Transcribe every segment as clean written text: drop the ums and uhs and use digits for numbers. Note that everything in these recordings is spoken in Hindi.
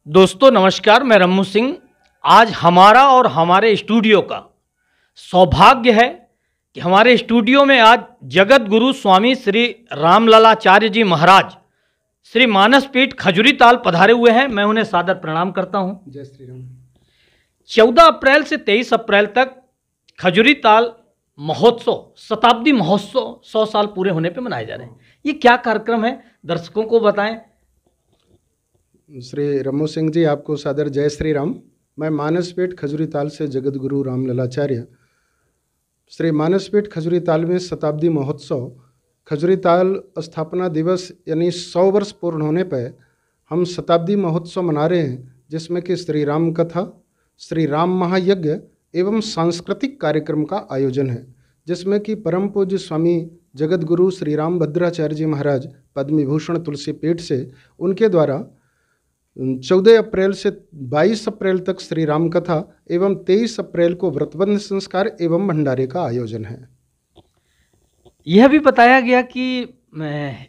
दोस्तों नमस्कार, मैं रम्मू सिंह। आज हमारा और हमारे स्टूडियो का सौभाग्य है कि हमारे स्टूडियो में आज जगत गुरु स्वामी श्री रामललाचार्य जी महाराज श्री मानसपीठ खजुरी ताल पधारे हुए हैं। मैं उन्हें सादर प्रणाम करता हूं। जय श्री राम। 14 अप्रैल से 23 अप्रैल तक खजुरी ताल महोत्सव, शताब्दी महोत्सव 100 साल पूरे होने पे मनाए जा रहे हैं। ये क्या कार्यक्रम है, दर्शकों को बताएं। श्री रम्मू सिंह जी, आपको सादर जय श्री राम। मैं मानसपीठ खजुरी ताल से जगत गुरु रामललाचार्य श्री मानसपीठ खजुरी ताल में शताब्दी महोत्सव खजुरी ताल स्थापना दिवस यानी 100 वर्ष पूर्ण होने पर हम शताब्दी महोत्सव मना रहे हैं, जिसमें कि श्री राम कथा, श्री राम महायज्ञ एवं सांस्कृतिक कार्यक्रम का आयोजन है, जिसमें कि परम पूज्य स्वामी जगत गुरु श्री राम भद्राचार्य जी महाराज पद्म विभूषण तुलसी पीठ से उनके द्वारा 14 अप्रैल से 22 अप्रैल तक श्री राम कथा एवं 23 अप्रैल को व्रतबंध संस्कार एवं भंडारे का आयोजन है। यह भी बताया गया कि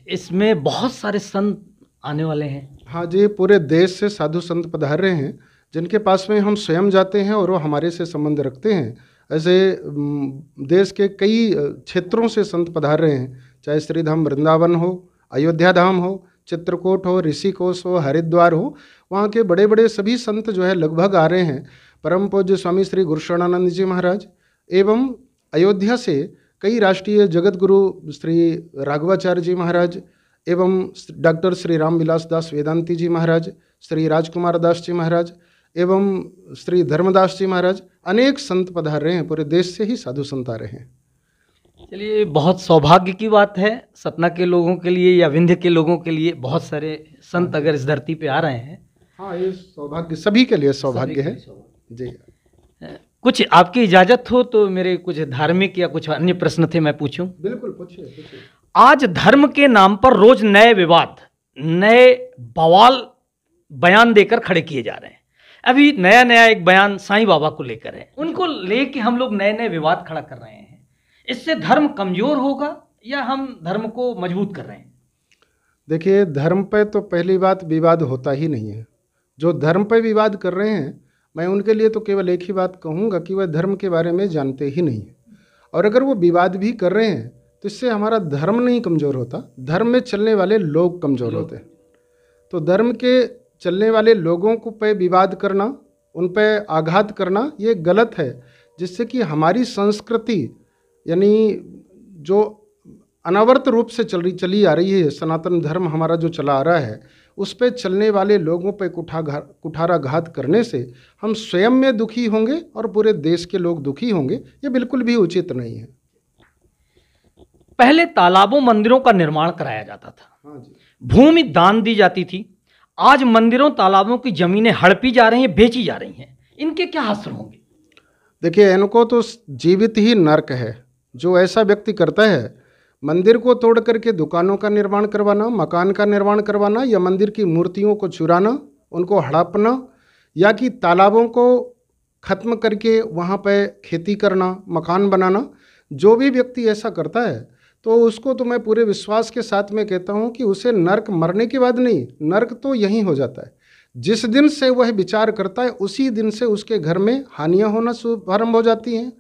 इसमें बहुत सारे संत आने वाले हैं। हाँ जी, पूरे देश से साधु संत पधार रहे हैं, जिनके पास में हम स्वयं जाते हैं और वो हमारे से संबंध रखते हैं। ऐसे देश के कई क्षेत्रों से संत पधार रहे हैं, चाहे श्रीधाम वृंदावन हो, अयोध्या धाम हो, चित्रकूट हो, ऋषिकोश हो, हरिद्वार हो, वहाँ के बड़े बड़े सभी संत जो है लगभग आ रहे हैं। परम पूज्य स्वामी श्री गुरुशरणानंद जी महाराज एवं अयोध्या से कई राष्ट्रीय जगत गुरु श्री राघवाचार्य जी महाराज एवं डॉक्टर श्री रामविलास दास वेदांती जी महाराज, श्री राजकुमार दास जी महाराज एवं श्री धर्मदास जी महाराज, अनेक संत पधार रहे हैं। पूरे देश से ही साधु संत आ रहे हैं। चलिए, बहुत सौभाग्य की बात है सतना के लोगों के लिए या विंध्य के लोगों के लिए। बहुत सारे संत अगर इस धरती पे आ रहे हैं। हाँ, ये सौभाग्य सभी के लिए सौभाग्य है जी। कुछ आपकी इजाज़त हो तो मेरे कुछ धार्मिक या कुछ अन्य प्रश्न थे, मैं पूछूं। बिल्कुल, पूछिए। आज धर्म के नाम पर रोज नए विवाद, नए बवाल बयान देकर खड़े किए जा रहे हैं। अभी नया एक बयान साईं बाबा को लेकर है, उनको लेके हम लोग नए विवाद खड़ा कर रहे हैं। इससे धर्म कमजोर होगा या हम धर्म को मजबूत कर रहे हैं? देखिए, धर्म पे तो पहली बात विवाद होता ही नहीं है। जो धर्म पे विवाद कर रहे हैं, मैं उनके लिए तो केवल एक ही बात कहूँगा कि वह धर्म के बारे में जानते ही नहीं हैं। और अगर वो विवाद भी कर रहे हैं तो इससे हमारा धर्म नहीं कमज़ोर होता, धर्म में चलने वाले लोग कमज़ोर होते हैं। तो धर्म के चलने वाले लोगों को पे विवाद करना, उन पे आघात करना, ये गलत है, जिससे कि हमारी संस्कृति यानी जो अनावर्त रूप से चली आ रही है, सनातन धर्म हमारा जो चला आ रहा है, उस पे चलने वाले लोगों पे कुठाराघात करने से हम स्वयं में दुखी होंगे और पूरे देश के लोग दुखी होंगे। ये बिल्कुल भी उचित नहीं है। पहले तालाबों मंदिरों का निर्माण कराया जाता था। हाँ जी। भूमि दान दी जाती थी। आज मंदिरों तालाबों की जमीनें हड़पी जा रही हैं, बेची जा रही हैं। इनके क्या असर होंगे? देखिए, इनको तो जीवित ही नर्क है। जो ऐसा व्यक्ति करता है, मंदिर को तोड़ करके दुकानों का निर्माण करवाना, मकान का निर्माण करवाना, या मंदिर की मूर्तियों को चुराना, उनको हड़पना, या कि तालाबों को खत्म करके वहाँ पे खेती करना, मकान बनाना, जो भी व्यक्ति ऐसा करता है तो उसको तो मैं पूरे विश्वास के साथ में कहता हूँ कि उसे नर्क मरने के बाद नहीं, नर्क तो यहीं हो जाता है। जिस दिन से वह विचार करता है उसी दिन से उसके घर में हानियाँ होना प्रारंभ हो जाती हैं,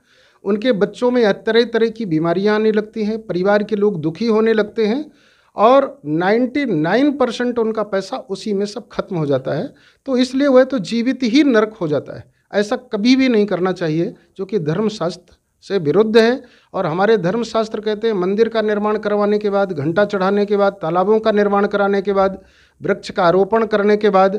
उनके बच्चों में तरह तरह की बीमारियां आने लगती हैं, परिवार के लोग दुखी होने लगते हैं और 99% उनका पैसा उसी में सब खत्म हो जाता है। तो इसलिए वह तो जीवित ही नरक हो जाता है। ऐसा कभी भी नहीं करना चाहिए, जो कि धर्मशास्त्र से विरुद्ध है। और हमारे धर्मशास्त्र कहते हैं मंदिर का निर्माण करवाने के बाद, घंटा चढ़ाने के बाद, तालाबों का निर्माण कराने के बाद, वृक्ष का आरोपण करने के बाद,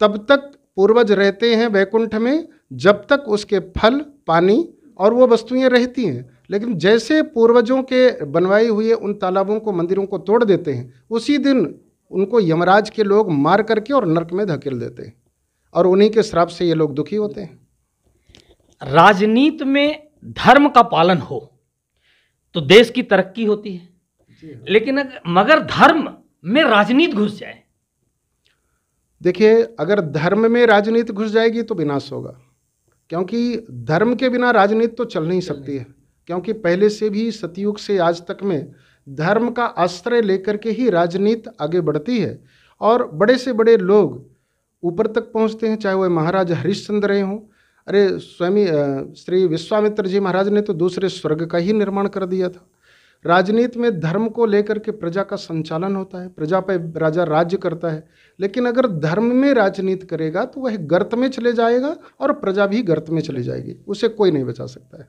तब तक पूर्वज रहते हैं वैकुंठ में जब तक उसके फल, पानी और वो वस्तुएं रहती हैं। लेकिन जैसे पूर्वजों के बनवाए हुए उन तालाबों को, मंदिरों को तोड़ देते हैं, उसी दिन उनको यमराज के लोग मार करके और नरक में धकेल देते हैं, और उन्हीं के श्राप से ये लोग दुखी होते हैं। राजनीति में धर्म का पालन हो तो देश की तरक्की होती है, लेकिन मगर धर्म में राजनीति घुस जाए। देखिए, अगर धर्म में राजनीति घुस जाएगी तो विनाश होगा, क्योंकि धर्म के बिना राजनीति तो चल नहीं सकती है। क्योंकि पहले से भी सतयुग से आज तक में धर्म का आश्रय लेकर के ही राजनीति आगे बढ़ती है। और बड़े से बड़े लोग ऊपर तक पहुंचते हैं, चाहे वह महाराज हरिश्चंद्र रहे हों। अरे स्वामी श्री विश्वामित्र जी महाराज ने तो दूसरे स्वर्ग का ही निर्माण कर दिया था। राजनीति में धर्म को लेकर के प्रजा का संचालन होता है, प्रजा पर राजा राज्य करता है, लेकिन अगर धर्म में राजनीति करेगा तो वह गर्त में चले जाएगा और प्रजा भी गर्त में चली जाएगी, उसे कोई नहीं बचा सकता है।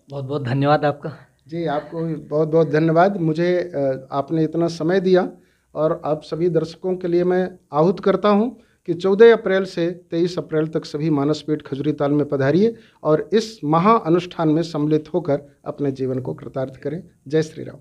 बहुत बहुत धन्यवाद आपका। जी, आपको बहुत बहुत धन्यवाद, मुझे आपने इतना समय दिया। और आप सभी दर्शकों के लिए मैं आहूत करता हूं कि 14 अप्रैल से 23 अप्रैल तक सभी मानसपीठ खजुरी ताल में पधारिए और इस महा अनुष्ठान में सम्मिलित होकर अपने जीवन को कृतार्थ करें। जय श्री राम।